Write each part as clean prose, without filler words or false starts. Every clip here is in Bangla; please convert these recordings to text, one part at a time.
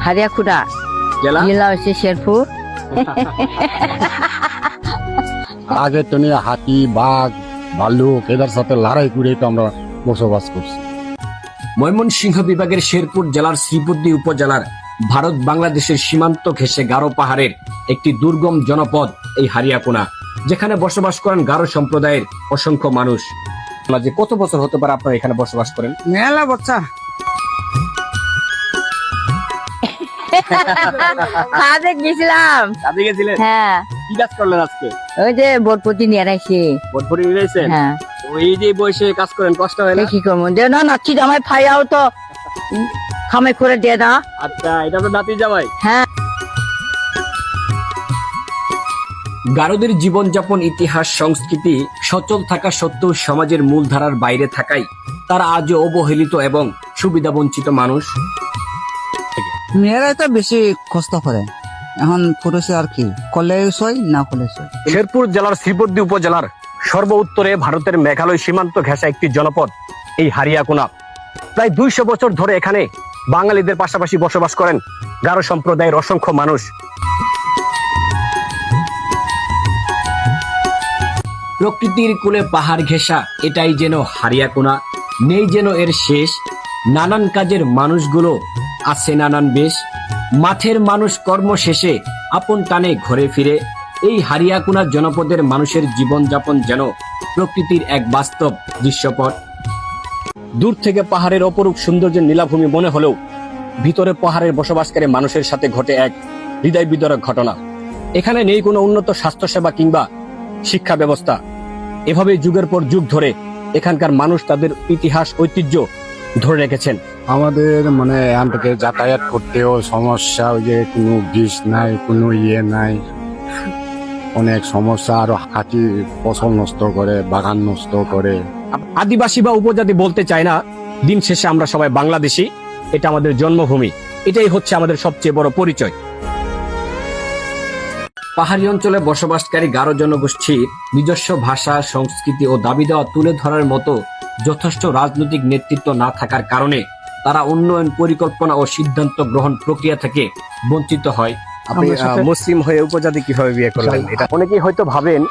হারিয়াকুড়া জেলা জেলা হচ্ছে শেরপুর। আগে তো নিয়ে হাতি বাঘ ভাল্লুক এদের সাথে লড়াই করে তো আমরা বসবাস করছি। ময়মনসিংহ বিভাগের শেরপুর জেলার শ্রীবুদ্ধি উপজেলার ভারত বাংলাদেশের সীমান্ত ঘেঁষে গারো পাহাড়ের একটি দুর্গম জনপদ এই হারিয়াকুনা, যেখানে বসবাস করেন গারো সম্প্রদায়ের অসংখ্য মানুষ। যে কত বছর হতে পারে আপনারা এখানে বসবাস করেন? মেলা বাচ্চা কাজে গেছিলাম। কাজে গেছিলেন? হ্যাঁ, কি কাজ করলেন আজকে? ওই যে বোটপতি নিয়ে রাখছি। ভোটভরি নিয়েছেন? হ্যাঁ, তো এই যে বয়সে কাজ করেন, কষ্ট হয় না? কি করবো, যে না নাচি জামাই ফাইয়াও তো খামে করে দিয়ে না। আচ্ছা, এটা তো নাতি জামাই। হ্যাঁ, গারোদের জীবনযাপন, ইতিহাস, সংস্কৃতি সচল থাকা সত্ত্বেও সমাজের মূলধারার বাইরে থাকায় তারা আজও অবহেলিত এবং সুবিধা বঞ্চিত মানুষ। মেয়েরাই তো বেশি কষ্ট করে। এখন পুরুষে আর কি কলেজ হয় না কলেজ হয়। শেরপুর জেলার শ্রীবুদ্ধি উপজেলার সর্ব উত্তরে ভারতের মেঘালয় সীমান্ত ঘেঁষা একটি জনপদ এই হারিয়াকুনা। প্রায় 200 বছর ধরে এখানে বাঙালিদের পাশাপাশি বসবাস করেন গারো সম্প্রদায়ের অসংখ্য মানুষ। প্রকৃতির কোলে পাহাড় ঘেঁষা এটাই যেন হারিয়াকুনা, নেই যেন এর শেষ। নানান কাজের মানুষগুলো আছে নানান বেশ, মাঠের মানুষ কর্ম শেষে আপন টানে ঘরে ফিরে। এই হারিয়াকুনা জনপদের মানুষের জীবনযাপন যেন প্রকৃতির এক বাস্তব দৃশ্যপট। দূর থেকে পাহাড়ের অপরূপ সৌন্দর্যের নীলাভূমি মনে হলেও ভিতরে পাহাড়ের বসবাসকারী মানুষের সাথে ঘটে এক হৃদয় বিদারক ঘটনা। এখানে নেই কোনো উন্নত স্বাস্থ্যসেবা কিংবা শিক্ষা ব্যবস্থা। এভাবে যুগের পর যুগ ধরে এখানকার মানুষ তাদের ইতিহাস, ঐতিহ্য ধরে রেখেছেন। আমাদের মানে এখান থেকে যাতায়াত করতেও সমস্যা, ওই যে কোনো বীজ নাই, কোনো নাই, অনেক সমস্যা। আর হাতি ফসল নষ্ট করে, বাগান নষ্ট করে। আদিবাসী বা উপজাতি বলতে চাই না, দিন শেষে আমরা সবাই বাংলাদেশী। এটা আমাদের জন্মভূমি, এটাই হচ্ছে আমাদের সবচেয়ে বড় পরিচয়। পাহাড়ি অঞ্চলে বসবাসকারী গারো জনগোষ্ঠীর নিজস্ব ভাষা, সংস্কৃতি ও দাবি দেওয়া তুলে ধরার মতো যথেষ্ট রাজনৈতিক নেতৃত্ব না থাকার কারণে তারা উন্নয়ন পরিকল্পনা ও সিদ্ধান্ত গ্রহণ প্রক্রিয়া থেকে বঞ্চিত হয়। আপনি মুসলিম হয়ে উপজাতি কিভাবে বিয়ে করলেন? এটা অনেকেই হয়তো ভাবেন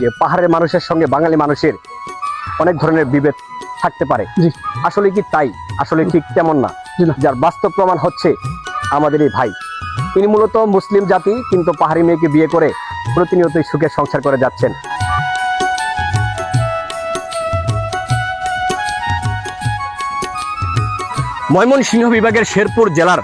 যে পাহাড়ের মানুষের সঙ্গে বাঙালি মানুষের অনেক ধরনের বিভেদ থাকতে পারে। আসলে কি তাই? আসলে ঠিক তেমন না। যার বাস্তব প্রমাণ হচ্ছে আমাদের এই ভাই। তিনি মূলত মুসলিম জাতি, কিন্তু পাহাড়ি মেয়েকে বিয়ে করে প্রতিনিয়তই সুখে সংসার করে যাচ্ছেন। ময়মনসিংহ বিভাগের শেরপুর জেলার